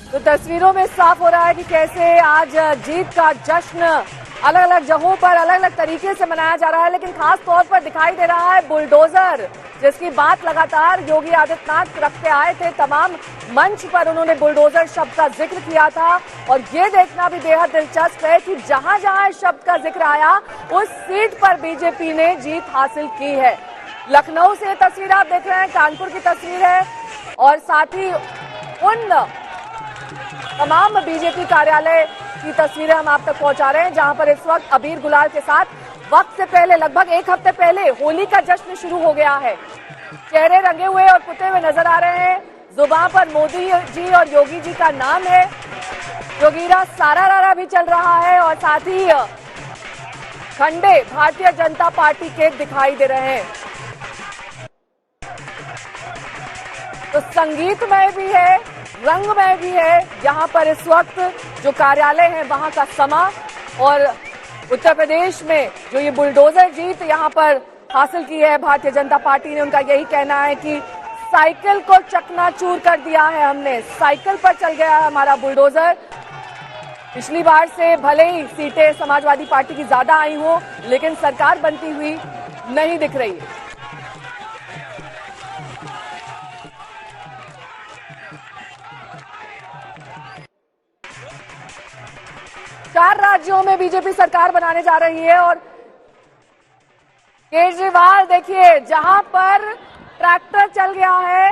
तो तस्वीरों में साफ हो रहा है कि कैसे आज जीत का जश्न अलग अलग जगहों पर अलग अलग तरीके से मनाया जा रहा है, लेकिन खास तौर पर दिखाई दे रहा है बुलडोजर, जिसकी बात लगातार योगी आदित्यनाथ रखते आए थे। तमाम मंच पर उन्होंने बुलडोजर शब्द का जिक्र किया था और ये देखना भी बेहद दिलचस्प है कि जहां जहां इस शब्द का जिक्र आया उस सीट पर बीजेपी ने जीत हासिल की है। लखनऊ से तस्वीर आप देख रहे हैं, कानपुर की तस्वीर है और साथ ही उन तमाम बीजेपी कार्यालय की तस्वीरें हम आप तक पहुंचा रहे हैं जहां पर इस वक्त अबीर गुलाल के साथ वक्त से पहले लगभग एक हफ्ते पहले होली का जश्न शुरू हो गया है। चेहरे रंगे हुए और पुते हुए नजर आ रहे हैं। जुबान पर मोदी जी और योगी जी का नाम है। योगीरा सारा रारा भी चल रहा है और साथ ही खंडे भारतीय जनता पार्टी के दिखाई दे रहे हैं। तो संगीतमय भी है, रंगमय भी है यहाँ पर इस वक्त जो कार्यालय है वहां का समा। और उत्तर प्रदेश में जो ये बुलडोजर जीत यहाँ पर हासिल की है भारतीय जनता पार्टी ने, उनका यही कहना है कि साइकिल को चकनाचूर कर दिया है हमने, साइकिल पर चल गया है हमारा बुलडोजर। पिछली बार से भले ही सीटें समाजवादी पार्टी की ज्यादा आई हो, लेकिन सरकार बनती हुई नहीं दिख रही है। चार राज्यों में बीजेपी सरकार बनाने जा रही है और केजरीवाल देखिए जहां पर ट्रैक्टर चल गया है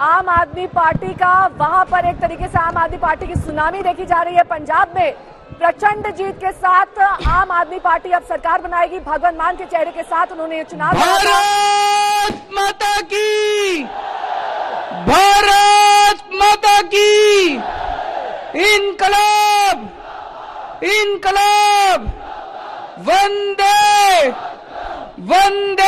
आम आदमी पार्टी का, वहां पर एक तरीके से आम आदमी पार्टी की सुनामी देखी जा रही है। पंजाब में प्रचंड जीत के साथ आम आदमी पार्टी अब सरकार बनाएगी। भगवंत मान के चेहरे के साथ उन्होंने ये चुनाव भारत माता की, भारत माता की, इनकलाब, इनकलाब, वंदे वंदे।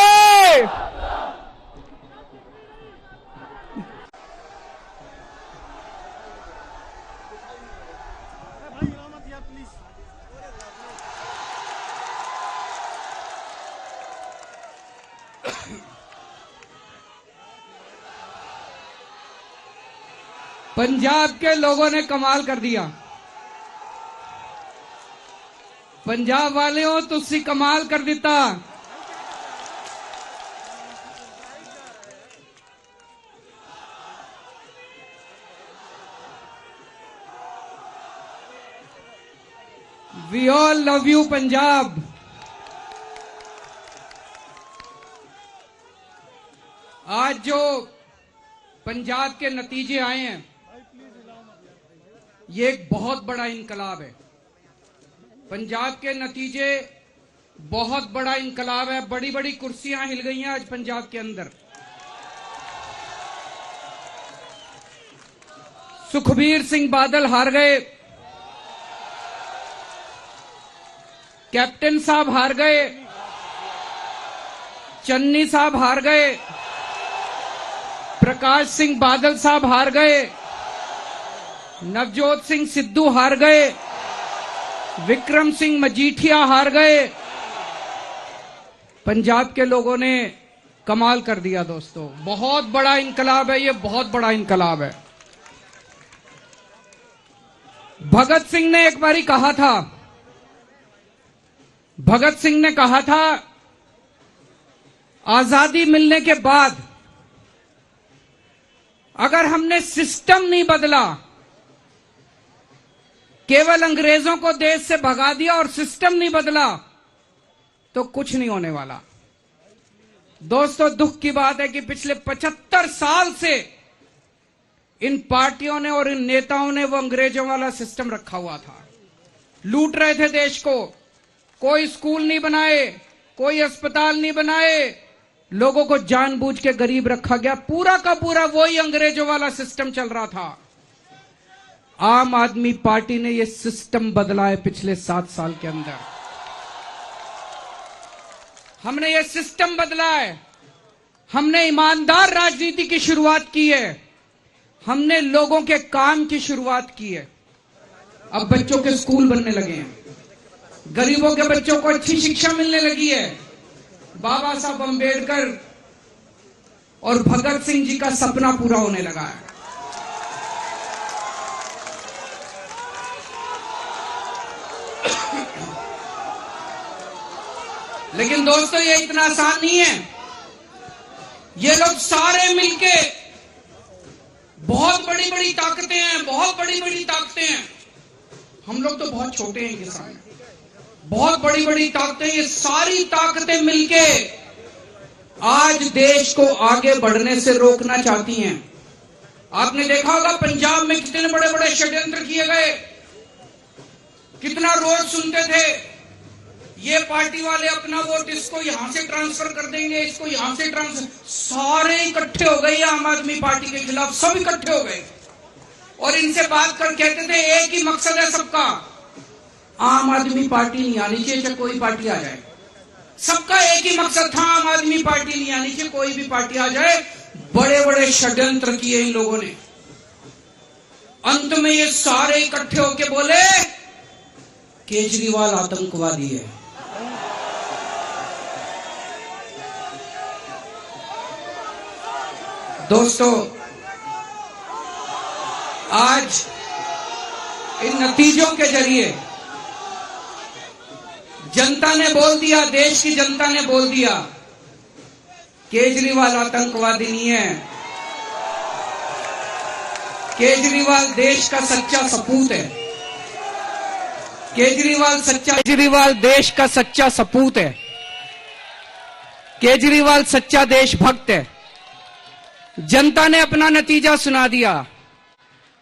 पंजाब के लोगों ने कमाल कर दिया। पंजाब वालियों तुसी कमाल कर दिता। We all love you Punjab. आज जो पंजाब के नतीजे आए हैं, ये एक बहुत बड़ा इनकलाब है। पंजाब के नतीजे बहुत बड़ा इनकलाब है। बड़ी बड़ी कुर्सियां हिल गई हैं आज पंजाब के अंदर। सुखबीर सिंह बादल हार गए, कैप्टन साहब हार गए, चन्नी साहब हार गए, प्रकाश सिंह बादल साहब हार गए, नवजोत सिंह सिद्धू हार गए, विक्रम सिंह मजीठिया हार गए। पंजाब के लोगों ने कमाल कर दिया दोस्तों। बहुत बड़ा इनकलाब है ये, बहुत बड़ा इनकलाब है। भगत सिंह ने एक बारी कहा था, भगत सिंह ने कहा था आजादी मिलने के बाद अगर हमने सिस्टम नहीं बदला, केवल अंग्रेजों को देश से भगा दिया और सिस्टम नहीं बदला, तो कुछ नहीं होने वाला। दोस्तों दुख की बात है कि पिछले 75 साल से इन पार्टियों ने और इन नेताओं ने वो अंग्रेजों वाला सिस्टम रखा हुआ था। लूट रहे थे देश को। कोई स्कूल नहीं बनाए, कोई अस्पताल नहीं बनाए, लोगों को जानबूझ के गरीब रखा गया। पूरा का पूरा वही अंग्रेजों वाला सिस्टम चल रहा था। आम आदमी पार्टी ने यह सिस्टम बदला है पिछले 7 साल के अंदर। हमने ये सिस्टम बदला है। हमने ईमानदार राजनीति की शुरुआत की है। हमने लोगों के काम की शुरुआत की है। अब बच्चों के स्कूल बनने लगे हैं, गरीबों के बच्चों को अच्छी शिक्षा मिलने लगी है। बाबा साहब अंबेडकर और भगत सिंह जी का सपना पूरा होने लगा है। लेकिन दोस्तों ये इतना आसान नहीं है। ये लोग सारे मिलके, बहुत बड़ी बड़ी ताकतें हैं, बहुत बड़ी बड़ी ताकतें हैं। हम लोग तो बहुत छोटे हैं इनके सामने। बहुत बड़ी बड़ी ताकतें, ये सारी ताकतें मिलके आज देश को आगे बढ़ने से रोकना चाहती हैं। आपने देखा होगा पंजाब में कितने बड़े बड़े षड्यंत्र किए गए, कितना रोज सुनते थे ये पार्टी वाले अपना वोट इसको यहां से ट्रांसफर कर देंगे, इसको यहां से ट्रांसफर। सारे इकट्ठे हो गए आम आदमी पार्टी के खिलाफ, सब इकट्ठे हो गए और इनसे बात कर कहते थे एक ही मकसद है सबका, आम आदमी पार्टी नहीं आनी चाहिए, चाहे कोई पार्टी आ जाए। सबका एक ही मकसद था, आम आदमी पार्टी नहीं आनी चाहिए, कोई भी पार्टी आ जाए। बड़े बड़े षड्यंत्र किए इन लोगों ने। अंत में ये सारे इकट्ठे होके बोले केजरीवाल आतंकवादी है। दोस्तों, आज इन नतीजों के जरिए जनता ने बोल दिया, देश की जनता ने बोल दिया केजरीवाल आतंकवादी नहीं है। केजरीवाल देश का सच्चा सपूत है। केजरीवाल देश का सच्चा सपूत है। केजरीवाल सच्चा देशभक्त है। जनता ने अपना नतीजा सुना दिया।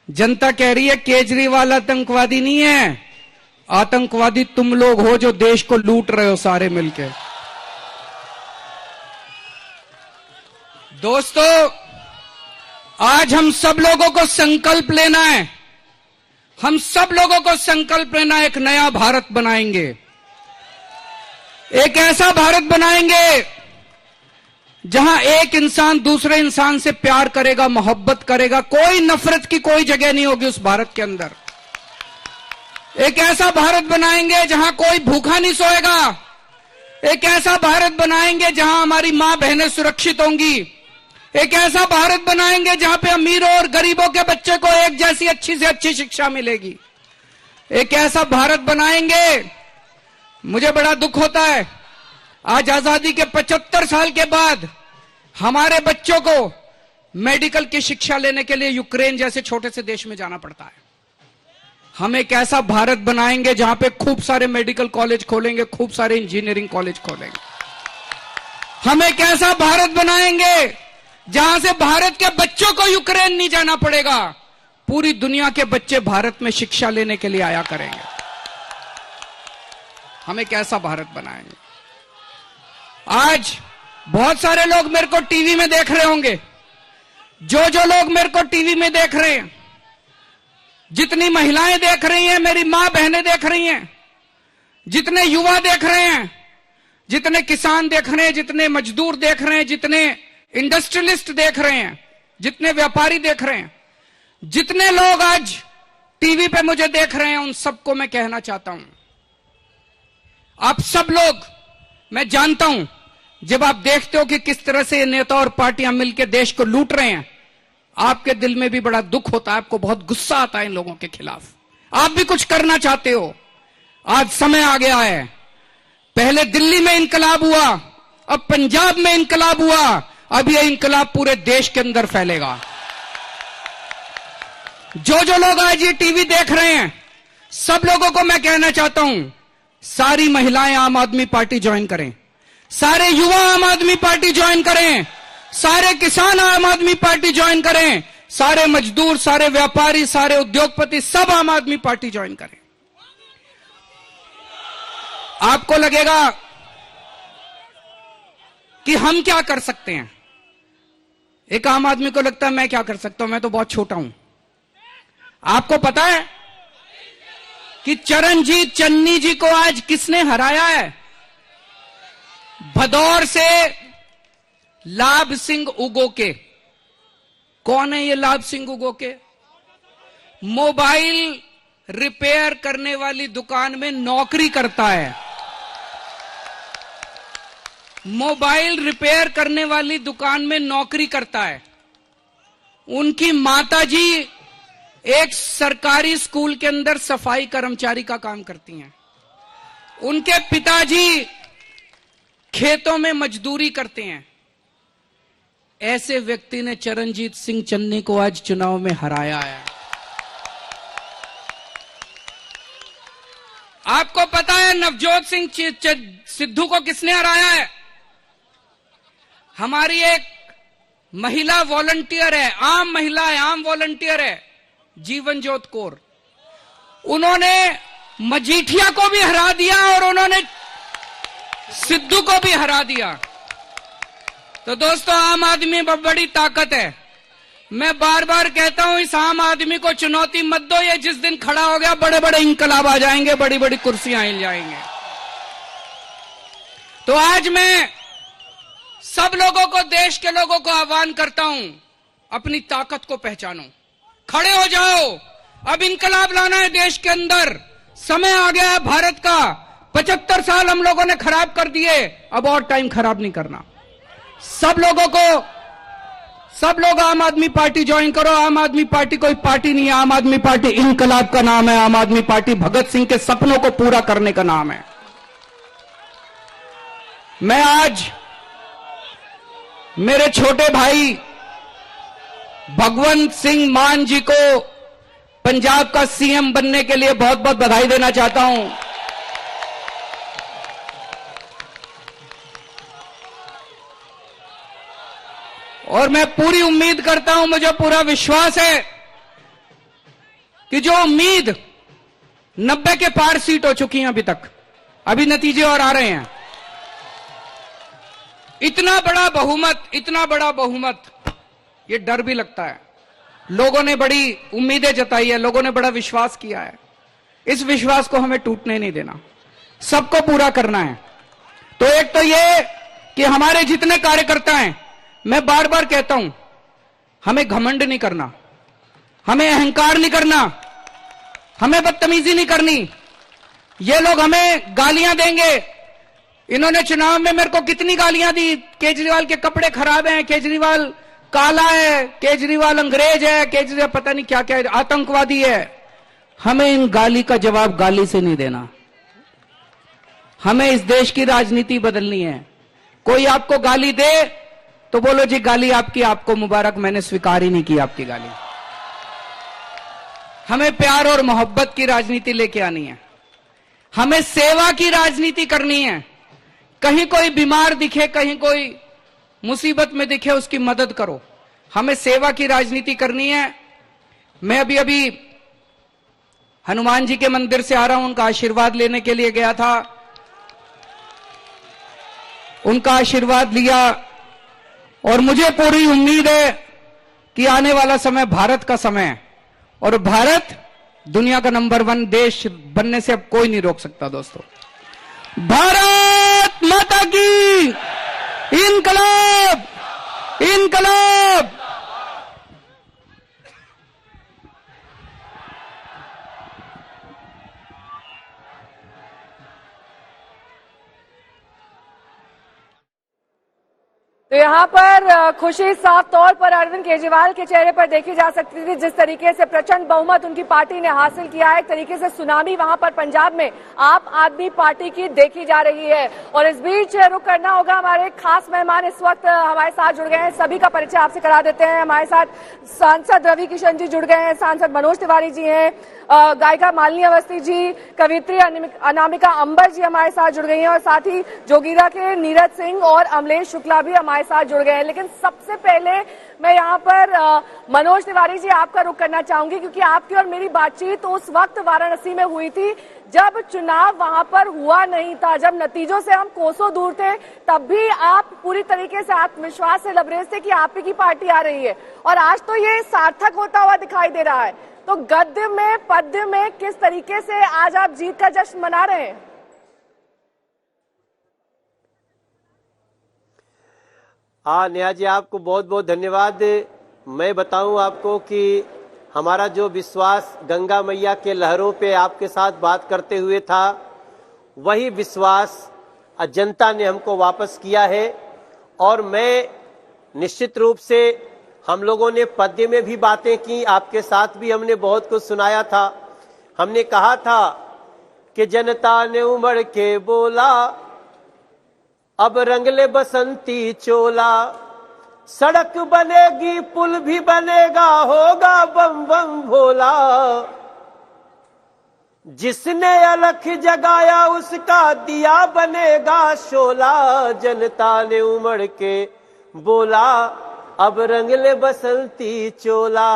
जनता कह रही है केजरीवाल आतंकवादी नहीं है, आतंकवादी तुम लोग हो जो देश को लूट रहे हो सारे मिलके। दोस्तों, आज हम सब लोगों को संकल्प लेना है। हम सब लोगों को संकल्प लेना, एक नया भारत बनाएंगे। एक ऐसा भारत बनाएंगे जहां एक इंसान दूसरे इंसान से प्यार करेगा, मोहब्बत करेगा, कोई नफरत की कोई जगह नहीं होगी उस भारत के अंदर। एक ऐसा भारत बनाएंगे जहां कोई भूखा नहीं सोएगा। एक ऐसा भारत बनाएंगे जहां हमारी मां बहनें सुरक्षित होंगी। एक ऐसा भारत बनाएंगे जहां पे अमीरों और गरीबों के बच्चे को एक जैसी अच्छी से अच्छी शिक्षा मिलेगी। एक ऐसा भारत बनाएंगे। मुझे बड़ा दुख होता है, आज आजादी के 75 साल के बाद हमारे बच्चों को मेडिकल की शिक्षा लेने के लिए यूक्रेन जैसे छोटे से देश में जाना पड़ता है। हम एक ऐसा भारत बनाएंगे जहां पे खूब सारे मेडिकल कॉलेज खोलेंगे, खूब सारे इंजीनियरिंग कॉलेज खोलेंगे। हम एक ऐसा भारत बनाएंगे जहां से भारत के बच्चों को यूक्रेन नहीं जाना पड़ेगा, पूरी दुनिया के बच्चे भारत में शिक्षा लेने के लिए आया करेंगे। हम एक ऐसा भारत बनाएंगे। आज बहुत सारे लोग मेरे को टीवी में देख रहे होंगे। जो लोग मेरे को टीवी में देख रहे हैं, जितनी महिलाएं देख रही हैं, मेरी मां बहनें देख रही हैं, जितने युवा देख रहे हैं, जितने किसान देख रहे हैं, जितने मजदूर देख रहे हैं, जितने इंडस्ट्रियलिस्ट देख रहे हैं, जितने व्यापारी देख रहे हैं, जितने लोग आज टीवी पे मुझे देख रहे हैं, उन सबको मैं कहना चाहता हूं, आप सब लोग, मैं जानता हूं जब आप देखते हो कि किस तरह से नेता और पार्टियां मिलकर देश को लूट रहे हैं, आपके दिल में भी बड़ा दुख होता है, आपको बहुत गुस्सा आता है इन लोगों के खिलाफ। आप भी कुछ करना चाहते हो। आज समय आ गया है। पहले दिल्ली में इंकलाब हुआ, अब पंजाब में इंकलाब हुआ, अब यह इंकलाब पूरे देश के अंदर फैलेगा। जो लोग आज ये टीवी देख रहे हैं, सब लोगों को मैं कहना चाहता हूं, सारी महिलाएं आम आदमी पार्टी ज्वाइन करें, सारे युवा आम आदमी पार्टी ज्वाइन करें, सारे किसान आम आदमी पार्टी ज्वाइन करें, सारे मजदूर, सारे व्यापारी, सारे उद्योगपति सब आम आदमी पार्टी ज्वाइन करें। आपको लगेगा कि हम क्या कर सकते हैं। एक आम आदमी को लगता है मैं क्या कर सकता हूं, मैं तो बहुत छोटा हूं। आपको पता है कि चरणजीत चन्नी जी को आज किसने हराया है? भदौर से लाभ सिंह उगोके। कौन है ये लाभ सिंह उगोके? मोबाइल रिपेयर करने वाली दुकान में नौकरी करता है। मोबाइल रिपेयर करने वाली दुकान में नौकरी करता है। उनकी माताजी एक सरकारी स्कूल के अंदर सफाई कर्मचारी का काम करती हैं। उनके पिताजी खेतों में मजदूरी करते हैं। ऐसे व्यक्ति ने चरणजीत सिंह चन्नी को आज चुनाव में हराया है। आपको पता है नवजोत सिंह सिद्धू को किसने हराया है? हमारी एक महिला वॉलंटियर है, आम महिला है, आम वॉलंटियर है, जीवनज्योत कौर। उन्होंने मजीठिया को भी हरा दिया और उन्होंने सिद्धू को भी हरा दिया। तो दोस्तों, आम आदमी में बड़ी ताकत है। मैं बार बार कहता हूं, इस आम आदमी को चुनौती मत दो। ये जिस दिन खड़ा हो गया, बड़े बड़े इंकलाब आ जाएंगे, बड़ी बड़ी कुर्सियां हिल जाएंगे। तो आज मैं सब लोगों को, देश के लोगों को आह्वान करता हूं, अपनी ताकत को पहचानो, खड़े हो जाओ। अब इंकलाब लाना है देश के अंदर। समय आ गया है भारत का। 75 साल हम लोगों ने खराब कर दिए, अब और टाइम खराब नहीं करना। सब लोग आम आदमी पार्टी ज्वाइन करो। आम आदमी पार्टी कोई पार्टी नहीं है, आम आदमी पार्टी इंकलाब का नाम है। आम आदमी पार्टी भगत सिंह के सपनों को पूरा करने का नाम है। मैं आज मेरे छोटे भाई भगवंत सिंह मान जी को पंजाब का सीएम बनने के लिए बहुत बहुत बधाई देना चाहता हूं। और मैं पूरी उम्मीद करता हूं, मुझे पूरा विश्वास है कि जो उम्मीद 90 के पार सीट हो चुकी हैं अभी तक, अभी नतीजे और आ रहे हैं। इतना बड़ा बहुमत, ये डर भी लगता है। लोगों ने बड़ी उम्मीदें जताई है, लोगों ने बड़ा विश्वास किया है। इस विश्वास को हमें टूटने नहीं देना, सबको पूरा करना है। तो एक तो ये कि हमारे जितने कार्यकर्ता हैं, मैं बार बार कहता हूं, हमें घमंड नहीं करना, हमें अहंकार नहीं करना, हमें बदतमीजी नहीं करनी। ये लोग हमें गालियां देंगे। इन्होंने चुनाव में मेरे को कितनी गालियां दी। केजरीवाल के कपड़े खराब हैं, केजरीवाल काला है, केजरीवाल अंग्रेज है, केजरीवाल पता नहीं क्या क्या है, आतंकवादी है। हमें इन गाली का जवाब गाली से नहीं देना। हमें इस देश की राजनीति बदलनी है। कोई आपको गाली दे तो बोलो जी गाली आपकी, आपको मुबारक, मैंने स्वीकार ही नहीं की आपकी गाली। हमें प्यार और मोहब्बत की राजनीति लेके आनी है। हमें सेवा की राजनीति करनी है। कहीं कोई बीमार दिखे, कहीं कोई मुसीबत में दिखे, उसकी मदद करो। हमें सेवा की राजनीति करनी है। मैं अभी हनुमान जी के मंदिर से आ रहा हूं, उनका आशीर्वाद लेने के लिए गया था। उनका आशीर्वाद लिया और मुझे पूरी उम्मीद है कि आने वाला समय भारत का समय है और भारत दुनिया का नंबर 1 देश बनने से अब कोई नहीं रोक सकता। दोस्तों, भारत माता की इनकलाब, इनकलाब। तो यहाँ पर खुशी साफ तौर पर अरविंद केजरीवाल के चेहरे पर देखी जा सकती थी। जिस तरीके से प्रचंड बहुमत उनकी पार्टी ने हासिल किया है, एक तरीके से सुनामी वहां पर पंजाब में आप आदमी पार्टी की देखी जा रही है। और इस बीच रुक करना होगा, हमारे खास मेहमान इस वक्त हमारे साथ जुड़ गए हैं। सभी का परिचय आपसे करा देते हैं। हमारे साथ सांसद रवि किशन जी जुड़ गए हैं, सांसद मनोज तिवारी जी हैं, गायिका मालिनी अवस्थी जी, कवित्री अनामिका अंबर जी हमारे साथ जुड़ गई हैं और साथ ही जोगीरा के नीरज सिंह और अमलेश शुक्ला भी हमारे साथ जुड़ गए हैं। लेकिन सबसे पहले मैं यहाँ पर मनोज तिवारी जी आपका रुख करना चाहूंगी, क्योंकि आपकी और मेरी बातचीत उस वक्त वाराणसी में हुई थी जब चुनाव वहां पर हुआ नहीं था, जब नतीजों से हम कोसों दूर थे। तब भी आप पूरी तरीके से आत्मविश्वास से लबरेज थे कि आप ही की पार्टी आ रही है और आज तो ये सार्थक होता हुआ दिखाई दे रहा है। तो गद्य में, पद्य में किस तरीके से आज आप जीत का जश्न मना रहे हैं? नेहा जी, आपको बहुत बहुत धन्यवाद। मैं बताऊं आपको कि हमारा जो विश्वास गंगा मैया के लहरों पे आपके साथ बात करते हुए था, वही विश्वास जनता ने हमको वापस किया है। और मैं निश्चित रूप से, हम लोगों ने पद्य में भी बातें की, आपके साथ भी हमने बहुत कुछ सुनाया था। हमने कहा था कि जनता ने उमड़ के बोला, अब रंग ले बसंती चोला, सड़क बनेगी पुल भी बनेगा, होगा बम बम भोला। जिसने अलख जगाया उसका दिया बनेगा शोला, जनता ने उमड़ के बोला, अब रंग ले बसंती चोला।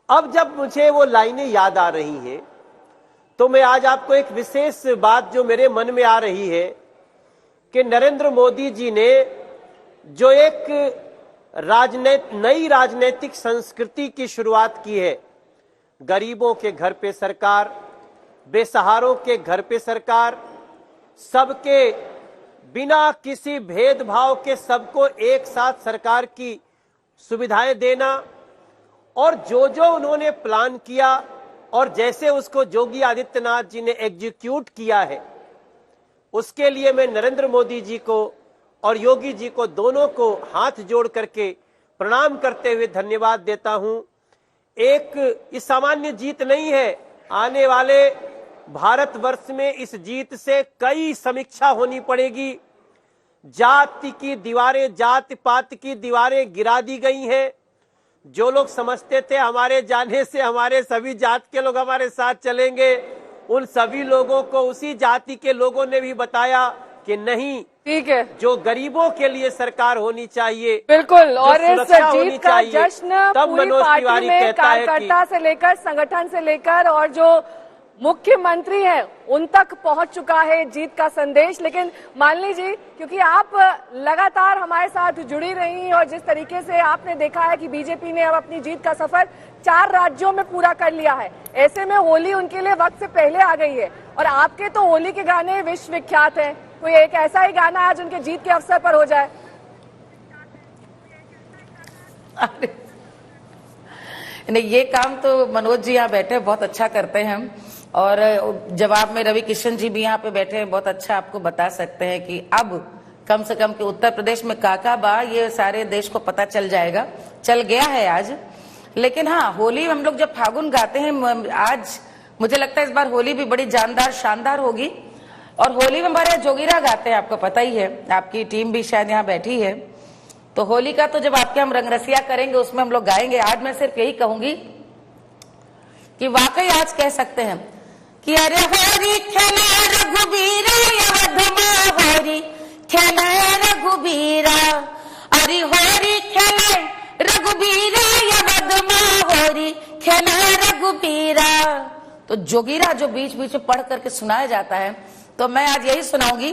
अब जब मुझे वो लाइनें याद आ रही हैं तो मैं आज आपको एक विशेष बात जो मेरे मन में आ रही है कि नरेंद्र मोदी जी ने जो एक नई राजनीतिक संस्कृति की शुरुआत की है, गरीबों के घर पे सरकार, बेसहारों के घर पे सरकार, सबके बिना किसी भेदभाव के सबको एक साथ सरकार की सुविधाएं देना, और जो जो उन्होंने प्लान किया और जैसे उसको योगी आदित्यनाथ जी ने एग्जीक्यूट किया है, उसके लिए मैं नरेंद्र मोदी जी को और योगी जी को दोनों को हाथ जोड़ करके प्रणाम करते हुए धन्यवाद देता हूं। एक सामान्य जीत नहीं है, आने वाले भारतवर्ष में इस जीत से कई समीक्षा होनी पड़ेगी। जाति की दीवारें, जाति पात की दीवारें गिरा दी गई हैं। जो लोग समझते थे हमारे जाने से हमारे सभी जात के लोग हमारे साथ चलेंगे, उन सभी लोगों को उसी जाति के लोगों ने भी बताया कि नहीं, ठीक है, जो गरीबों के लिए सरकार होनी चाहिए, बिल्कुल। और इस जीत का चाहिए, जश्न तब पूरी मनोज पार्टी तिवारी में कहता है कार्यकर्ता से लेकर संगठन से लेकर और जो मुख्यमंत्री हैं उन तक पहुंच चुका है जीत का संदेश। लेकिन मालिनी जी, क्योंकि आप लगातार हमारे साथ जुड़ी रही और जिस तरीके से आपने देखा है कि बीजेपी ने अब अपनी जीत का सफर 4 राज्यों में पूरा कर लिया है, ऐसे में होली उनके लिए वक्त से पहले आ गई है और आपके तो होली के गाने विश्व विख्यात हैं। कोई एक ऐसा ही गाना आज उनके जीत के अवसर पर हो जाए? नहीं, ये काम तो मनोज जी यहाँ बैठे बहुत अच्छा करते हैं, और जवाब में रवि किशन जी भी यहाँ पे बैठे हैं, बहुत अच्छा आपको बता सकते हैं कि अब कम से कम कि उत्तर प्रदेश में काका बा ये सारे देश को पता चल जाएगा, चल गया है आज। लेकिन हाँ, होली हम लोग जब फागुन गाते हैं, आज मुझे लगता है इस बार होली भी बड़ी जानदार शानदार होगी। और होली में हमारे जोगीरा गाते हैं, आपको पता ही है, आपकी टीम भी शायद यहाँ बैठी है। तो होली का तो जब आपके हम रंगरसिया करेंगे उसमें हम लोग गाएंगे। आज मैं सिर्फ यही कहूंगी कि वाकई आज कह सकते हैं कि अरे होरी खेले रघुबीरा अवधमा, होरी खेले रघुबीरा, अरे होरी खेले रघुबीरा अवधमा, होरी खेले रघुबीरा। तो जोगीरा जो बीच बीच में पढ़ करके सुनाया जाता है, तो मैं आज यही सुनाऊंगी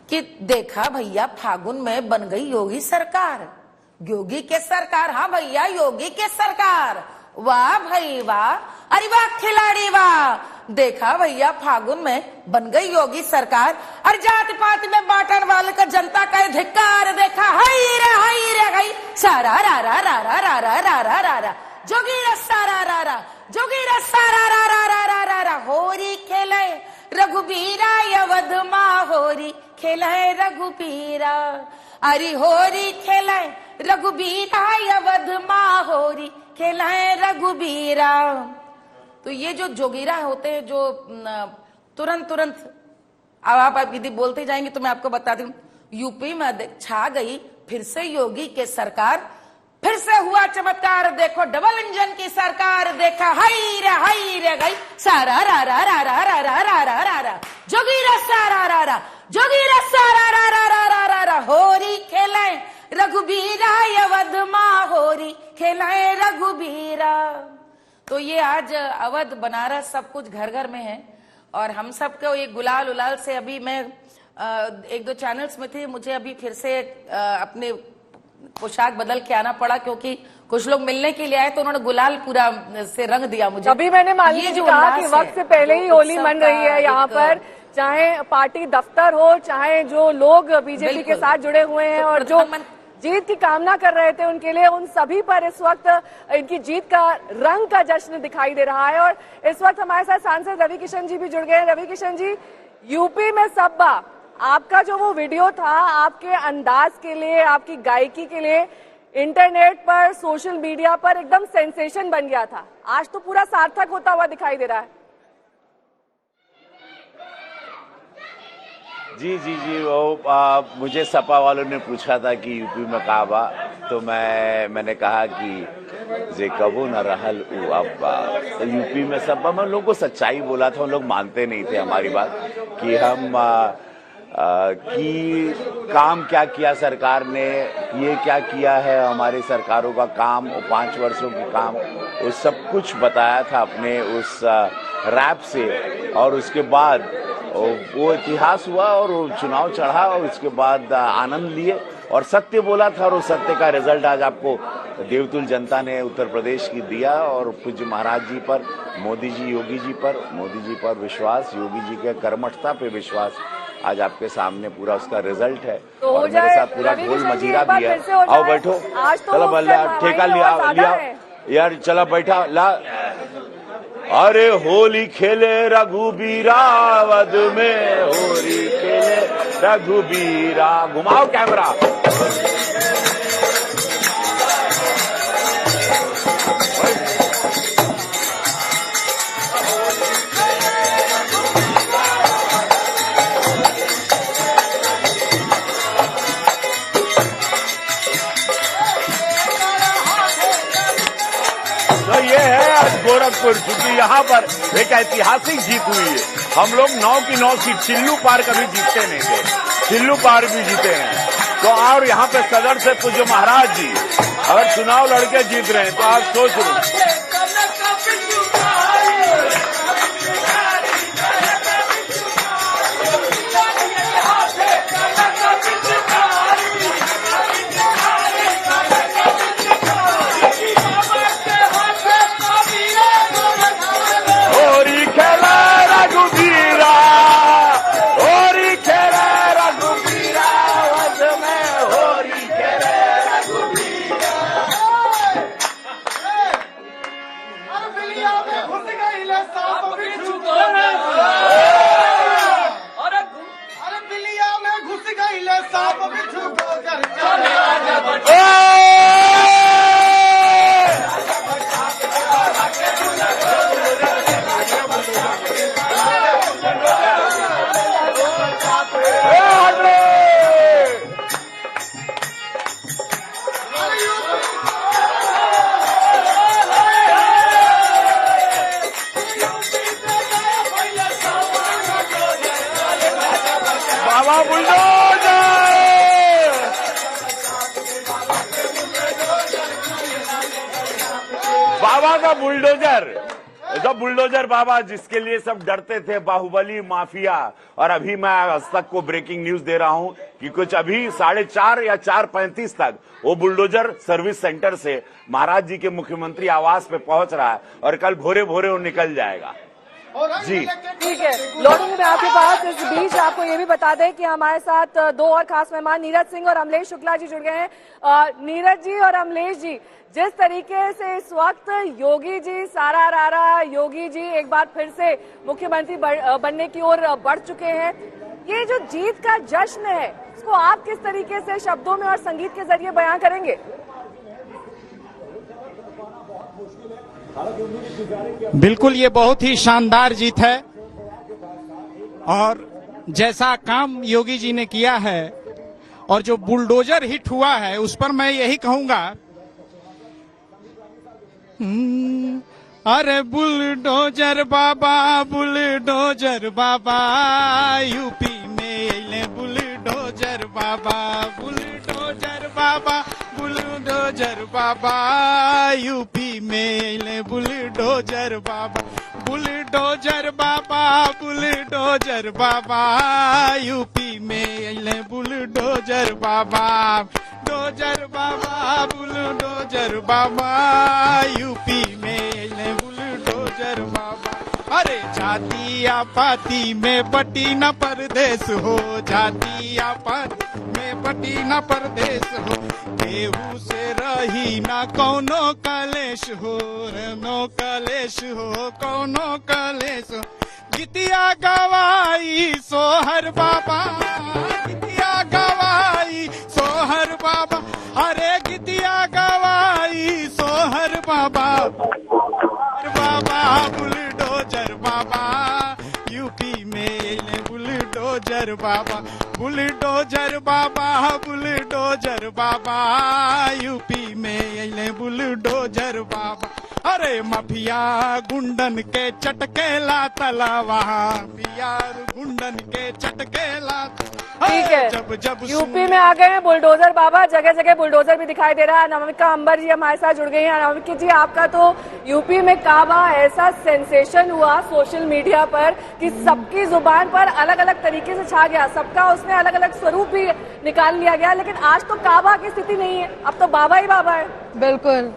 कि देखा भैया फागुन में बन गई योगी सरकार, योगी के सरकार, हाँ भैया योगी के सरकार, वाह भाई वाह, अरे वाह खिलाड़ी वाह। देखा भैया फागुन में बन गई योगी सरकार, और जाति पाति में बांटन वाले का जनता का धिक्कार। देखा हई रे गई सारा रा रा रा रा रा रा रा रा रा रा, जोगीरा सारा रा रा, जोगीरा सारा रा रा रा रा रा रा। होरी खेले रघुबीरा अवधमा, होरी खेले रघुबीरा, अरे होरी खेले रघुबीरा अवधमा, होरी खेले रघुबीरा। तो ये जो जोगीरा होते हैं जो तुरंत अब आप यदि बोलते जाएंगे तो मैं आपको बता दूं, यूपी में छा गई फिर से योगी के सरकार, फिर से हुआ चमत्कार, देखो डबल इंजन की सरकार। देखा हई रे गई सारा रा रा रा रा रा रा रा रा रा रा, जोगीरा सारा रा रा, जोगीरा सारा रा रा रा रा रा रा। होरी खेले रघुबीरा अवधमा, होरी खेले रघुबीरा। तो ये आज अवध बनारस सब कुछ घर घर में है, और हम सबको ये गुलाल उलाल से, अभी मैं 1-2 चैनल्स में थी, मुझे अभी फिर से अपने पोशाक बदल के आना पड़ा, क्योंकि कुछ लोग मिलने के लिए आए तो उन्होंने गुलाल पूरा से रंग दिया मुझे। अभी मैंने मालिनी जी कहा कि वक्त से पहले ही होली मन रही है यहाँ पर, चाहे पार्टी दफ्तर हो, चाहे जो लोग बीजेपी के साथ जुड़े हुए हैं और जो जीत की कामना कर रहे थे उनके लिए, उन सभी पर इस वक्त इनकी जीत का रंग का जश्न दिखाई दे रहा है। और इस वक्त हमारे साथ सांसद रवि किशन जी भी जुड़ गए हैं। रवि किशन जी, यूपी में सब्बा, आपका जो वो वीडियो था आपके अंदाज के लिए, आपकी गायकी के लिए इंटरनेट पर, सोशल मीडिया पर एकदम सेंसेशन बन गया था, आज तो पूरा सार्थक होता हुआ दिखाई दे रहा है। जी वो मुझे सपा वालों ने पूछा था कि यूपी में कहा बा, तो मैंने कहा कि जे कबो न रहल उ अब बा। तो यूपी में सब मैं लोगों को सच्चाई बोला था, उन लोग मानते नहीं थे हमारी बात कि हम कि काम क्या किया सरकार ने, ये क्या किया है हमारी सरकारों का काम, 5 वर्षों की काम, वो सब कुछ बताया था अपने उस रैप से। और उसके बाद वो इतिहास हुआ और वो चुनाव चढ़ा और उसके बाद आनंद लिए और सत्य बोला था और उस सत्य का रिजल्ट आज आपको देवतुल जनता ने उत्तर प्रदेश की दिया। और पूज्य महाराज जी पर, मोदी जी, योगी जी पर विश्वास, योगी जी के कर्मठता पे विश्वास, आज आपके सामने पूरा उसका रिजल्ट है। तो और मेरे साथ पूरा गोल मजीरा भी है। आओ बैठो, चलो बल्ला ठेका लिया यार, चला बैठा ला। अरे होली खेले रघुबीरावद में, होली खेले रघुबीरा। घुमाओ कैमरा। गोरखपुर, क्योंकि यहाँ पर एक ऐतिहासिक जीत हुई है। हम लोग 9 की 9 सीट चिल्लू पार कभी जीतते नहीं थे, चिल्लू पार भी जीते हैं। तो और यहाँ पे सदर से पूज्य महाराज जी अगर चुनाव लड़के जीत रहे हैं तो आप सोच रहे बाबा का बुलडोजर, जो बुलडोजर बाबा जिसके लिए सब डरते थे, बाहुबली माफिया। और अभी मैं आज तक को ब्रेकिंग न्यूज दे रहा हूं कि कुछ अभी 4:30 या 4:35 तक वो बुलडोजर सर्विस सेंटर से महाराज जी के मुख्यमंत्री आवास पे पहुंच रहा है और कल भोरे भोरे वो निकल जाएगा। जी ठीक है, लौटूंगी मैं आपके पास। इस बीच आपको ये भी बता दें कि हमारे साथ 2 और खास मेहमान नीरज सिंह और अमलेश शुक्ला जी जुड़ गए हैं। नीरज जी और अमलेश जी, जिस तरीके से इस वक्त योगी जी, सारा रारा योगी जी एक बार फिर से मुख्यमंत्री बनने की ओर बढ़ चुके हैं, ये जो जीत का जश्न है इसको आप किस तरीके से शब्दों में और संगीत के जरिए बयां करेंगे? बिल्कुल, ये बहुत ही शानदार जीत है और जैसा काम योगी जी ने किया है और जो बुलडोजर हिट हुआ है उस पर मैं यही कहूंगा, अरे बुलडोजर बाबा, बुलडोजर बाबा, यूपी में बुलडोजर बाबा, बुलडोजर बाबा, बुलडोजर बाबा, यूपी में बुलडोजर बाबा, बुलडोजर बाबा, बुलडोजर बाबा, यूपी में बुलडोजर बाबा, डोजर बाबा, बुलडोजर बाबा, यूपी में बुलडोजर बाबा। अरे जाति आपाती में बटी न परदेश हो, जाति आपाती में बटी न परदेश हो, केहू से रही न कौनो कलेश हो, नो कलेश हो, कौनो कलेश हो। गीतिया गवाई सोहर बाबा, गीतिया गवाई सोहर बाबा, अरे गीतिया गवाई सोहर बाबा, बाबा बुलडोजर बाबा, यूपी में बुलडोजर बुलडोजर बाबा, बुलडोजर बाबा, बुलडोजर बाबा, यूपी में अइले बुलडोजर बाबा। अरे माफिया गुंडन के चटकेला तलावा, माफिया गुंडन के चटकेला। ठीक है, जब जब यूपी में आ गए हैं बुलडोजर बाबा, जगह जगह बुलडोजर भी दिखाई दे रहा है। नमिका अंबर जी हमारे साथ जुड़ गई हैं। नमिका जी, आपका तो यूपी में काबा ऐसा सेंसेशन हुआ सोशल मीडिया पर कि सबकी जुबान पर अलग अलग तरीके से छा गया, सबका उसमें अलग अलग स्वरूप भी निकाल लिया गया। लेकिन आज तो काबा की स्थिति नहीं है, अब तो बाबा ही बाबा है। बिल्कुल,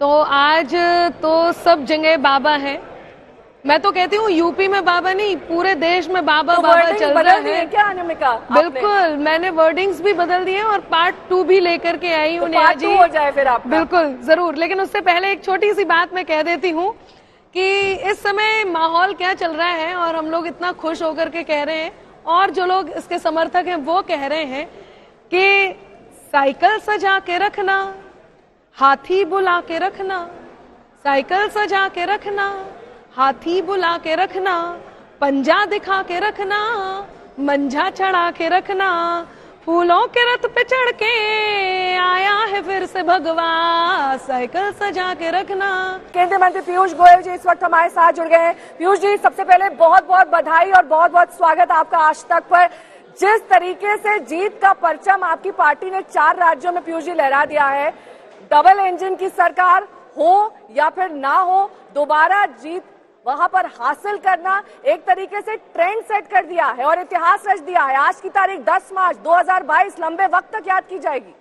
तो आज तो सब जगह बाबा है। मैं तो कहती हूँ यूपी में बाबा नहीं, पूरे देश में बाबा तो बाबा चल रहा है। क्या अनिमिका? बिल्कुल, मैंने वर्डिंग्स भी बदल दिए और पार्ट 2 भी लेकर के आई हूँ। पार्ट 2 हो जाए फिर आप? बिल्कुल, जरूर। लेकिन उससे पहले एक छोटी सी बात मैं कह देती हूँ कि इस समय माहौल क्या चल रहा है और हम लोग इतना खुश होकर के कह रहे हैं, और जो लोग इसके समर्थक हैं वो कह रहे हैं कि साइकिल सजा के रखना, हाथी बुला के रखना, साइकिल सजा के रखना, हाथी बुला के रखना, पंजा दिखा के रखना, मंझा चढ़ा के रखना, फूलों के रथ पे चढ़ के आया है फिर से भगवा, साइकिल सजा के रखना। केंद्रीय मंत्री पीयूष गोयल जी इस वक्त हमारे साथ जुड़ गए हैं। पीयूष जी, सबसे पहले बहुत बहुत बधाई और बहुत बहुत स्वागत आपका आज तक पर। जिस तरीके से जीत का परचम आपकी पार्टी ने 4 राज्यों में पीयूष जी लहरा दिया है, डबल इंजन की सरकार हो या फिर ना हो, दोबारा जीत वहां पर हासिल करना एक तरीके से ट्रेंड सेट कर दिया है और इतिहास रच दिया है। आज की तारीख 10 मार्च 2022 लंबे वक्त तक याद की जाएगी।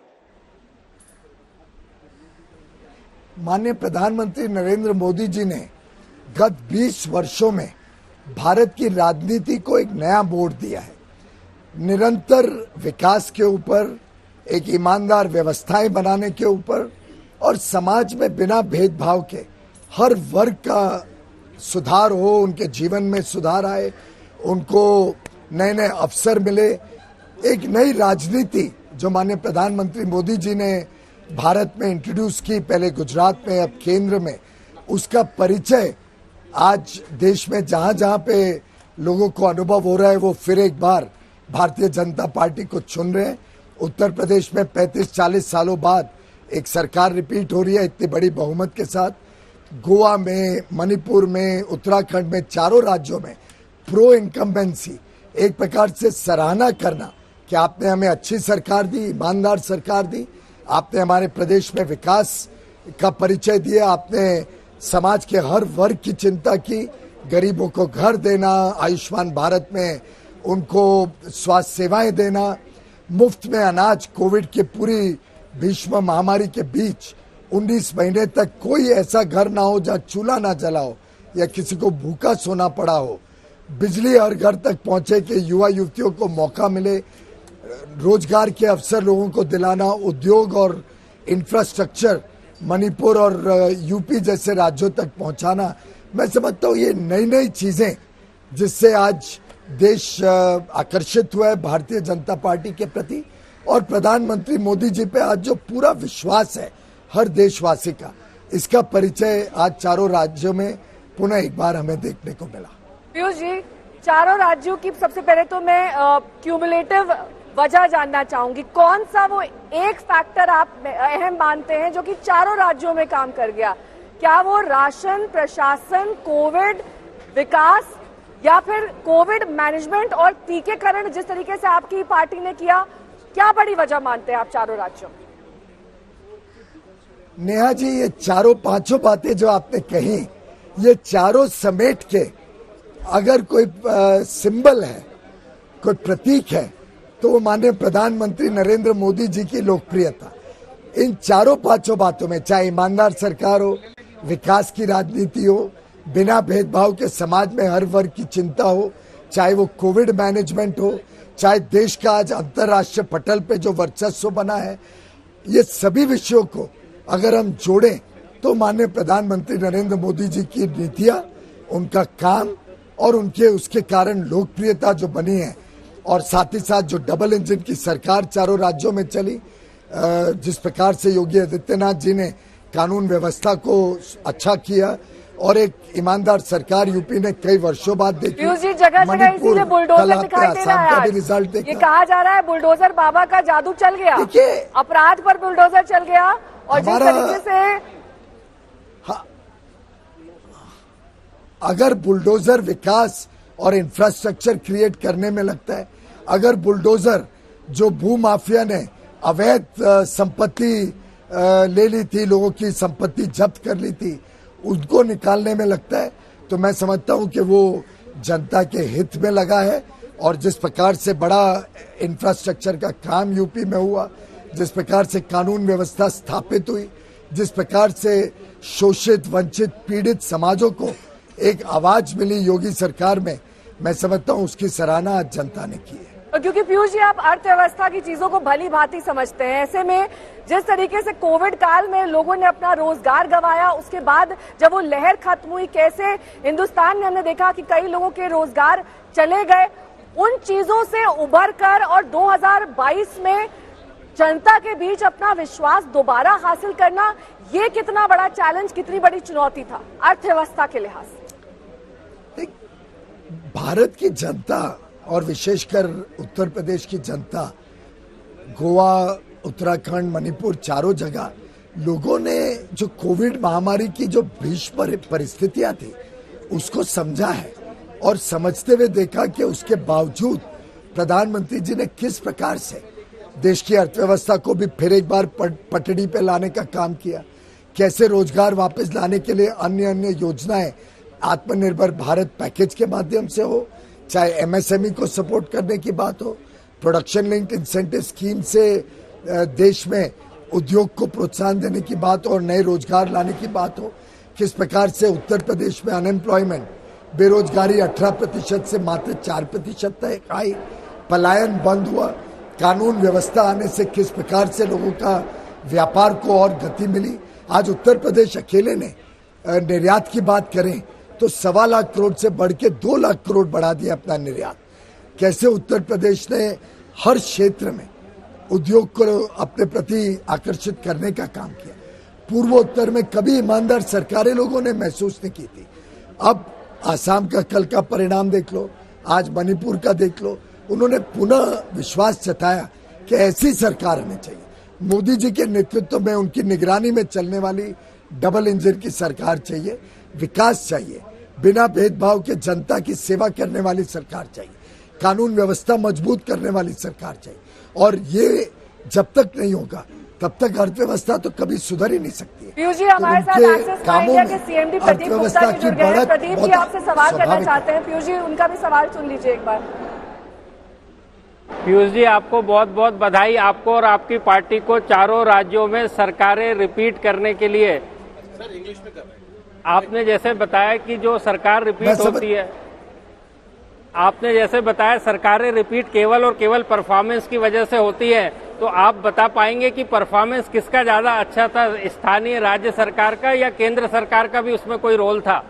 माननीय प्रधानमंत्री नरेंद्र मोदी जी ने गत 20 वर्षों में भारत की राजनीति को एक नया मोड़ दिया है। निरंतर विकास के ऊपर, एक ईमानदार व्यवस्थाएं बनाने के ऊपर और समाज में बिना भेदभाव के हर वर्ग का सुधार हो, उनके जीवन में सुधार आए, उनको नए नए अवसर मिले। एक नई राजनीति जो माननीय प्रधानमंत्री मोदी जी ने भारत में इंट्रोड्यूस की, पहले गुजरात में अब केंद्र में, उसका परिचय आज देश में जहां जहां पे लोगों को अनुभव हो रहा है, वो फिर एक बार भारतीय जनता पार्टी को चुन रहे हैं। उत्तर प्रदेश में 35-40 सालों बाद एक सरकार रिपीट हो रही है इतनी बड़ी बहुमत के साथ। गोवा में, मणिपुर में, उत्तराखंड में, चारों राज्यों में प्रो इनकम्बेंसी, एक प्रकार से सराहना करना कि आपने हमें अच्छी सरकार दी, ईमानदार सरकार दी, आपने हमारे प्रदेश में विकास का परिचय दिया, आपने समाज के हर वर्ग की चिंता की, गरीबों को घर देना, आयुष्मान भारत में उनको स्वास्थ्य सेवाएं देना, मुफ्त में अनाज, कोविड की पूरी भीष्म महामारी के बीच 19 महीने तक कोई ऐसा घर ना हो जहाँ चूल्हा ना जला हो या किसी को भूखा सोना पड़ा हो, बिजली हर घर तक पहुंचे कि युवा युवतियों को मौका मिले, रोजगार के अवसर लोगों को दिलाना, उद्योग और इंफ्रास्ट्रक्चर मणिपुर और यूपी जैसे राज्यों तक पहुंचाना। मैं समझता हूँ ये नई नई चीजें जिससे आज देश आकर्षित हुआ है भारतीय जनता पार्टी के प्रति, और प्रधानमंत्री मोदी जी पे आज जो पूरा विश्वास है हर देशवासी का, इसका परिचय आज चारों राज्यों में पुनः एक बार हमें देखने को मिला। पीयूष जी, चारों राज्यों की सबसे पहले तो मैं क्यूमुलेटिव वजह जानना चाहूंगी। कौन सा वो एक फैक्टर आप अहम मानते हैं जो कि चारों राज्यों में काम कर गया? क्या वो राशन, प्रशासन, कोविड, विकास, या फिर कोविड मैनेजमेंट और टीकाकरण जिस तरीके से आपकी पार्टी ने किया, क्या बड़ी वजह मानते हैं आप चारों राज्यों में? नेहा जी, ये चारों पांचों बातें जो आपने कही, ये चारों समेट के अगर कोई सिंबल है, कोई प्रतीक है, तो वो माननीय प्रधानमंत्री नरेंद्र मोदी जी की लोकप्रियता। इन चारों पांचों बातों में, चाहे ईमानदार सरकार हो, विकास की राजनीति हो, बिना भेदभाव के समाज में हर वर्ग की चिंता हो, चाहे वो कोविड मैनेजमेंट हो, चाहे देश का आज अंतर्राष्ट्रीय पटल पे जो वर्चस्व बना है, ये सभी विषयों को अगर हम जोड़ें तो माननीय प्रधानमंत्री नरेंद्र मोदी जी की नीतियां, उनका काम और उनके उसके कारण लोकप्रियता जो बनी है, और साथ ही साथ जो डबल इंजन की सरकार चारों राज्यों में चली, जिस प्रकार से योगी आदित्यनाथ जी ने कानून व्यवस्था को अच्छा किया और एक ईमानदार सरकार यूपी ने कई वर्षों बाद देखी। पीयूष जी, जगह जगह इसीलिए बुलडोजर दिखाई दे रहा है आज। रिजल्ट ये कहा जा रहा है बुलडोजर बाबा का जादू चल गया, अपराध पर बुलडोजर चल गया और जिस तरीके से अगर बुलडोजर विकास और इंफ्रास्ट्रक्चर क्रिएट करने में लगता है, अगर बुलडोजर जो भू माफिया ने अवैध संपत्ति ले ली थी, लोगों की संपत्ति जब्त कर ली थी, उनको निकालने में लगता है, तो मैं समझता हूं कि वो जनता के हित में लगा है। और जिस प्रकार से बड़ा इंफ्रास्ट्रक्चर का काम यूपी में हुआ, जिस प्रकार से कानून व्यवस्था स्थापित हुई, जिस प्रकार से शोषित, वंचित, पीड़ित समाजों को एक आवाज मिली योगी सरकार में, मैं समझता हूं उसकी सराहना आज जनता ने की है। क्योंकि पीयूष जी, आप अर्थव्यवस्था की चीजों को भली भांति समझते हैं, ऐसे में जिस तरीके से कोविड काल में लोगों ने अपना रोजगार गंवाया, उसके बाद जब वो लहर खत्म हुई, कैसे हिंदुस्तान में हमने देखा कि कई लोगों के रोजगार चले गए, उन चीजों से उबर कर और 2022 में जनता के बीच अपना विश्वास दोबारा हासिल करना, ये कितना बड़ा चैलेंज, कितनी बड़ी चुनौती था अर्थव्यवस्था के लिहाज से? भारत की जनता और विशेषकर उत्तर प्रदेश की जनता, गोवा, उत्तराखंड, मणिपुर, चारों जगह लोगों ने जो कोविड महामारी की जो भीषण परिस्थितियां थी उसको समझा है और समझते हुए देखा कि उसके बावजूद प्रधानमंत्री जी ने किस प्रकार से देश की अर्थव्यवस्था को भी फिर एक बार पटड़ी पे लाने का काम किया, कैसे रोजगार वापस लाने के लिए अन्य अन्य योजनाएं, आत्मनिर्भर भारत पैकेज के माध्यम से हो, चाहे एमएसएमई को सपोर्ट करने की बात हो, प्रोडक्शन लिंक्ड इंसेंटिव स्कीम से देश में उद्योग को प्रोत्साहन देने की बात और नए रोजगार लाने की बात हो, किस प्रकार से उत्तर प्रदेश में अनएम्प्लॉयमेंट, बेरोजगारी 18% से मात्र 4% तक आई, पलायन बंद हुआ, कानून व्यवस्था आने से किस प्रकार से लोगों का व्यापार को और गति मिली। आज उत्तर प्रदेश अकेले ने निर्यात की बात करें तो 1.25 लाख करोड़ से बढ़ के 2 लाख करोड़ बढ़ा दिया अपना निर्यात। कैसे उत्तर प्रदेश ने हर क्षेत्र में उद्योग को अपने प्रति आकर्षित करने का काम किया। पूर्वोत्तर में कभी ईमानदार सरकारें लोगों ने महसूस नहीं की थी। अब आसाम का कल का परिणाम देख लो, आज मणिपुर का देख लो, उन्होंने पुनः विश्वास जताया कि ऐसी सरकार हमें चाहिए। मोदी जी के नेतृत्व में, उनकी निगरानी में चलने वाली डबल इंजन की सरकार चाहिए, विकास चाहिए, बिना भेदभाव के जनता की सेवा करने वाली सरकार चाहिए, कानून व्यवस्था मजबूत करने वाली सरकार चाहिए। और ये जब तक नहीं होगा तब तक अर्थव्यवस्था तो कभी सुधर ही नहीं सकती है। पीयूष जी, हमारे साथ एक्सिस इंडिया के सीएमडी प्रदीप गुप्ता जी जुड़ गए हैं। प्रदीप जी आपसे सवाल करना चाहते हैं। पीयूष जी, उनका भी सवाल सुन लीजिए एक बार। पीयूष जी, आपको बहुत बहुत बधाई, आपको और आपकी पार्टी को चारों राज्यों में सरकारें रिपीट करने के लिए। सर, इंग्लिश में कर रहे हैं। आपने जैसे बताया कि जो सरकार रिपीट होती है, आपने जैसे बताया सरकारें रिपीट केवल और केवल परफॉर्मेंस की वजह से होती है, तो आप बता पाएंगे कि परफॉर्मेंस किसका ज्यादा अच्छा था, स्थानीय राज्य सरकार का या केंद्र सरकार का भी उसमें कोई रोल था?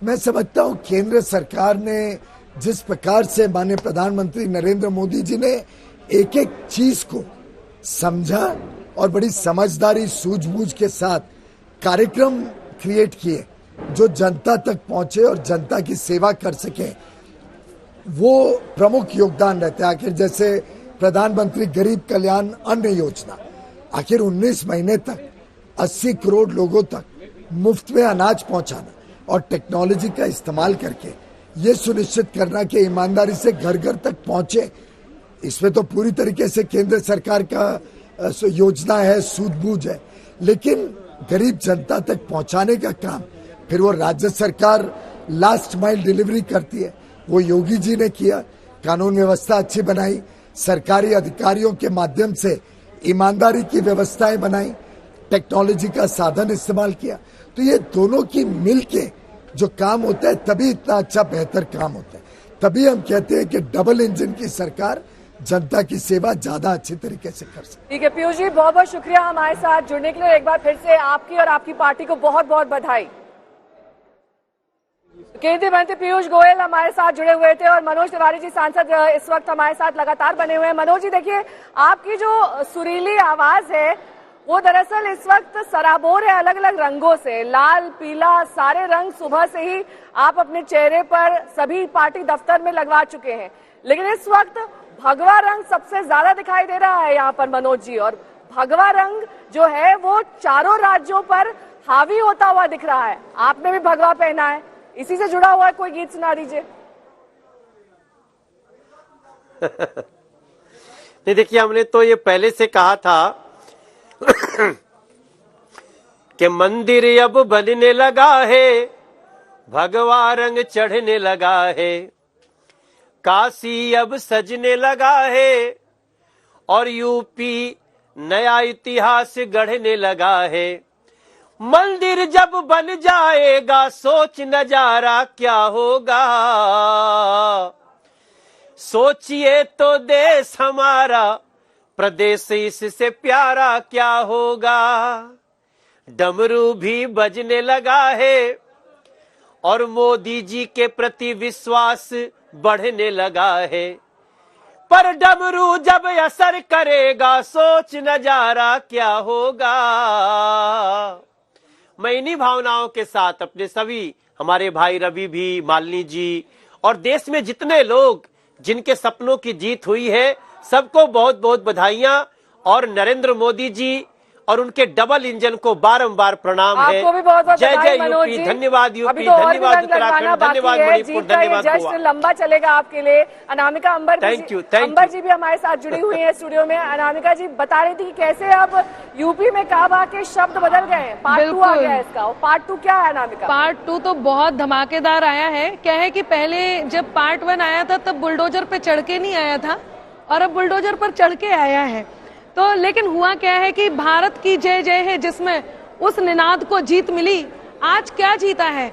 मैं समझता हूं केंद्र सरकार ने जिस प्रकार से माननीय प्रधानमंत्री नरेंद्र मोदी जी ने एक एक चीज को समझा और बड़ी समझदारी, सूझबूझ के साथ कार्यक्रम क्रिएट किए जो जनता तक पहुंचे और जनता की सेवा कर सके, वो प्रमुख योगदान रहता है। आखिर जैसे प्रधानमंत्री गरीब कल्याण अन्न योजना, आखिर 19 महीने तक 80 करोड़ लोगों तक मुफ्त में अनाज पहुंचाना और टेक्नोलॉजी का इस्तेमाल करके ये सुनिश्चित करना कि ईमानदारी से घर घर तक पहुंचे, इसमें तो पूरी तरीके से केंद्र सरकार का योजना है, सूझबूझ है, लेकिन गरीब जनता तक पहुंचाने का काम फिर वो राज्य सरकार लास्ट माइल डिलीवरी करती है। वो योगी जी ने किया, कानून व्यवस्था अच्छी बनाई, सरकारी अधिकारियों के माध्यम से ईमानदारी की व्यवस्थाएं बनाई, टेक्नोलॉजी का साधन इस्तेमाल किया। तो ये दोनों की मिलके जो काम होता है तभी इतना अच्छा बेहतर काम होता है। तभी हम कहते हैं कि डबल इंजन की सरकार जनता की सेवा ज्यादा अच्छे तरीके से कर सकती है। ठीक है पीयूष जी, बहुत बहुत शुक्रिया हमारे साथ जुड़ने के लिए। एक बार फिर से आपकी और आपकी पार्टी को बहुत बहुत बधाई। केंद्रीय मंत्री पीयूष गोयल हमारे साथ जुड़े हुए थे और मनोज तिवारी जी सांसद इस वक्त हमारे साथ लगातार बने हुए हैं। मनोज जी, देखिए, आपकी जो सुरीली आवाज है वो दरअसल इस वक्त सराबोर है अलग अलग रंगों से, लाल पीला सारे रंग सुबह से ही आप अपने चेहरे पर सभी पार्टी दफ्तर में लगवा चुके हैं, लेकिन इस वक्त भगवा रंग सबसे ज्यादा दिखाई दे रहा है यहाँ पर मनोज जी। और भगवा रंग जो है वो चारों राज्यों पर हावी होता हुआ दिख रहा है। आपने भी भगवा पहना है, इसी से जुड़ा हुआ कोई गीत सुना दीजिए। नहीं, देखिए हमने तो ये पहले से कहा था कि मंदिर अब बनने लगा है, भगवा रंग चढ़ने लगा है, काशी अब सजने लगा है और यूपी नया इतिहास गढ़ने लगा है। मंदिर जब बन जाएगा सोच नजारा क्या होगा, सोचिए तो देश हमारा प्रदेश इससे प्यारा क्या होगा। डमरू भी बजने लगा है और मोदी जी के प्रति विश्वास बढ़ने लगा है, पर डमरू जब असर करेगा सोच नजारा क्या होगा। मैं इन्हीं भावनाओं के साथ अपने सभी हमारे भाई रवि भी, मालिनी जी और देश में जितने लोग जिनके सपनों की जीत हुई है, सबको बहुत बहुत बधाइयां और नरेंद्र मोदी जी और उनके डबल इंजन को बारंबार प्रणाम है। आपको भी बहुत बहुत जय बधाई जय मनोज यूपी, जी। धन्यवाद यूपी, अभी तो और भी धन्यवाद रंग लगवाना उत्तराखंड, बाकी धन्यवाद है। मणिपुर, जीत का ये धन्यवाद जश्न गोवा। लंबा चलेगा आपके लिए। अनामिका अंबर Thank you, अंबर जी भी हमारे साथ जुड़ी हुई है स्टूडियो में। अनामिका जी बता रही थी कि कैसे अब यूपी में काबा के शब्द बदल गए हैं, पार्ट 2 आ गया है इसका। पार्ट 2 क्या है अनामिका? पार्ट 2 तो बहुत धमाकेदार आया है। क्या है कि पहले जब पार्ट 1 आया था तब बुलडोजर पे चढ़ के नहीं आया था और अब बुलडोजर पर चढ़ के आया है। तो लेकिन हुआ क्या है कि भारत की जय जय है जिसमें उस निनाद को जीत मिली। आज क्या जीता है?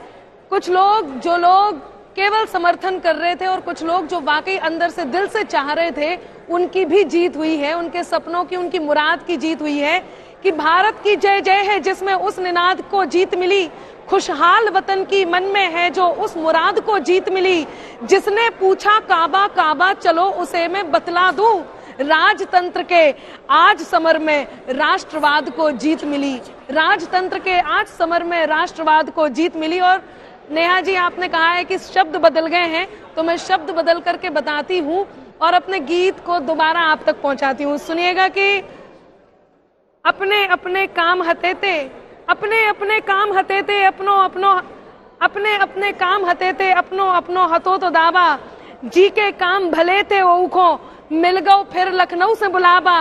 कुछ लोग जो लोग केवल समर्थन कर रहे थे और कुछ लोग जो वाकई अंदर से दिल से चाह रहे थे, उनकी भी जीत हुई है, उनके सपनों की, उनकी मुराद की जीत हुई है कि भारत की जय जय है जिसमें उस निनाद को जीत मिली। खुशहाल वतन की मन में है जो उस मुराद को जीत मिली। जिसने पूछा काबा काबा चलो उसे मैं बतला दूं, राजतंत्र के आज समर में राष्ट्रवाद को जीत मिली। राजतंत्र के आज समर में राष्ट्रवाद को जीत मिली। और नेहा जी आपने कहा है कि शब्द बदल गए हैं, तो मैं शब्द बदल करके बताती हूँ और अपने गीत को दोबारा आप तक पहुंचाती हूँ। सुनिएगा कि अपने अपने काम हतेते, अपने अपने काम हतेते, अपनो अपनो अपने अपने काम हतेते, अपनो अपनो हतो तो दावा, जी के काम भले थे वो को मिल गओ फिर लखनऊ से बुलावा।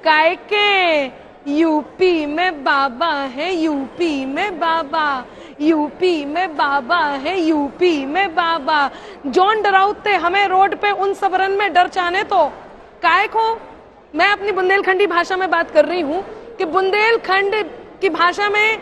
काय के यूपी में बाबा है, यूपी में बाबा, यूपी में बाबा है, यूपी में बाबा। जॉन डराउते हमें रोड पे उन सबरन में डर चाने तो काय को। मैं अपनी बुंदेलखंडी भाषा में बात कर रही हूँ कि बुंदेलखंड की भाषा में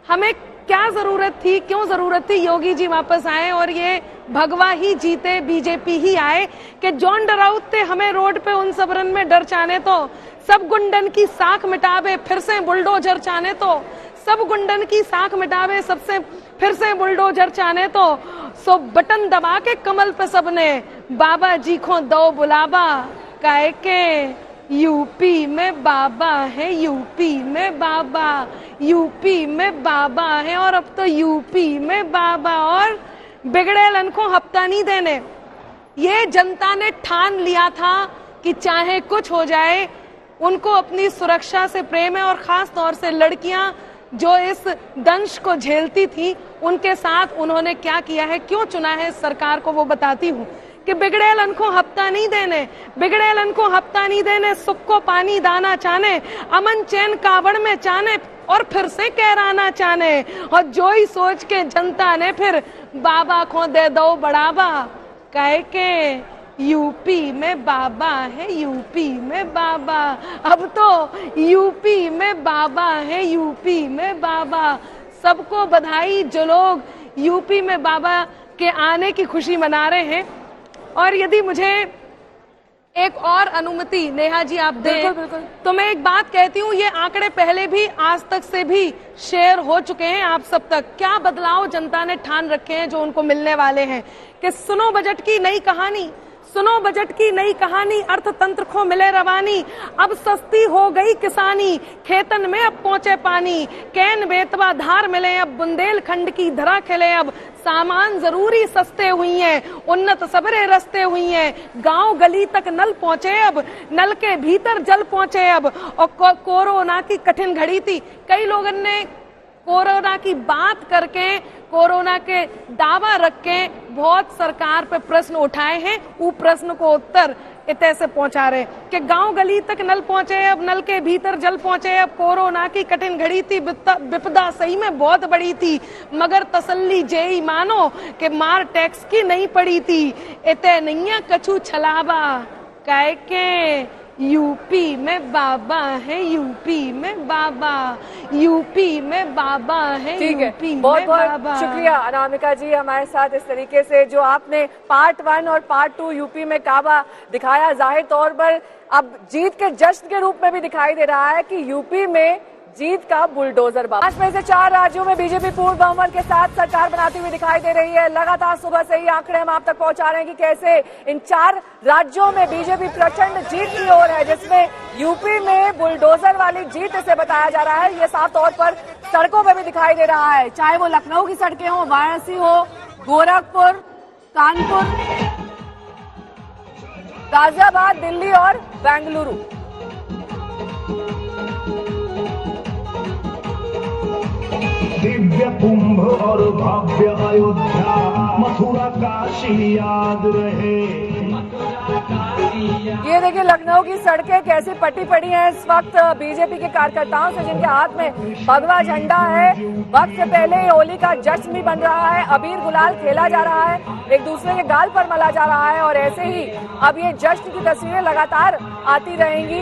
हमें क्या जरूरत थी, क्यों जरूरत थी योगी जी वापस आए और ये भगवा ही जीते, बीजेपी ही आए कि जॉन डराउते हमें रोड पे उन सबरन में डर चाने तो, सब गुंडन की साख मिटावे फिर से बुलडोजर चाने तो, सब गुंडन की साख मिटावे सबसे फिर से बुलडोजर चाने तो। सो बटन दबा के कमल पे सबने बाबा जी को दो बुलावा। काहे के यूपी में बाबा है, यूपी में बाबा, यूपी में बाबा है और अब तो यूपी में बाबा। और बिगड़े लन को हफ्ता नहीं देने, ये जनता ने ठान लिया था कि चाहे कुछ हो जाए उनको अपनी सुरक्षा से प्रेम है। और खास तौर से लड़कियां जो इस दंश को झेलती थी, उनके साथ उन्होंने क्या किया है, क्यों चुना है सरकार को, वो बताती हूँ कि बिगड़ेलन को हफ्ता नहीं देने, बिगड़ेलन को हफ्ता नहीं देने, सुख को पानी दाना चाने, अमन चैन कावड़ में चाने और फिर से कहराना चाने। और जो ही सोच के जनता ने फिर बाबा को दे दो बढ़ावा। कहे के यूपी में बाबा है, यूपी में बाबा, अब तो यूपी में बाबा है, यूपी में बाबा। सबको बधाई जो लोग यूपी में बाबा के आने की खुशी मना रहे हैं। और यदि मुझे एक और अनुमति नेहा जी आप दें, बिल्कुल, बिल्कुल। तो मैं एक बात कहती हूँ, ये आंकड़े पहले भी आज तक से भी शेयर हो चुके हैं आप सब तक। क्या बदलाव जनता ने ठान रखे हैं जो उनको मिलने वाले हैं कि सुनो बजट की नई कहानी, सुनो बजट की नई कहानी, अर्थतंत्र को मिले रवानी, अब सस्ती हो गई किसानी, खेतन में अब पहुंचे पानी, कैन बेतवा धार मिले अब, बुंदेलखंड की धरा खिले अब, सामान जरूरी सस्ते हुई हैं, उन्नत सबरे रस्ते हुई हैं, गांव गली तक नल पहुंचे अब, नल के भीतर जल पहुंचे अब, और कोरोना की कठिन घड़ी थी। कई लोगों ने कोरोना की बात करके, कोरोना के दावा रख के बहुत सरकार पे प्रश्न उठाए हैं। वो प्रश्न को उत्तर इतने से पहुंचा रहे कि गांव गली तक नल पहुंचे अब, नल के भीतर जल पहुंचे अब, कोरोना की कठिन घड़ी थी, विपदा सही में बहुत बड़ी थी, मगर तसल्ली जेई मानो कि मार टैक्स की नहीं पड़ी थी। इतने नहीं कछु छलावा कह के यूपी में बाबा है, यूपी में बाबा, यूपी में बाबा है, यूपी में बहुत बाबा। बहुत शुक्रिया अनामिका जी, हमारे साथ इस तरीके से जो आपने पार्ट 1 और पार्ट 2 यूपी में काबा दिखाया, जाहिर तौर पर अब जीत के जश्न के रूप में भी दिखाई दे रहा है कि यूपी में जीत का बुलडोजर बाबा। 5 में से 4 राज्यों में बीजेपी पूर्ण बहुमत के साथ सरकार बनाती हुई दिखाई दे रही है। लगातार सुबह से ही आंकड़े हम आप तक पहुंचा रहे हैं कि कैसे इन 4 राज्यों में बीजेपी प्रचंड जीत की ओर है, जिसमें यूपी में बुलडोजर वाली जीत इसे बताया जा रहा है। ये साफ तौर पर सड़कों पर भी दिखाई दे रहा है, चाहे वो लखनऊ की सड़कें हो, वाराणसी हो, गोरखपुर, कानपुर, गाजियाबाद, दिल्ली और बेंगलुरु। दिव्य कुंभ और भव्य अयोध्या, मथुरा काशी याद रहे। ये देखिए लखनऊ की सड़कें कैसी पट्टी पड़ी हैं इस वक्त बीजेपी के कार्यकर्ताओं से, जिनके हाथ में भगवा झंडा है। वक्त से पहले होली का जश्न भी बन रहा है, अबीर गुलाल खेला जा रहा है, एक दूसरे के गाल पर मला जा रहा है, और ऐसे ही अब ये जश्न की तस्वीरें लगातार आती रहेंगी।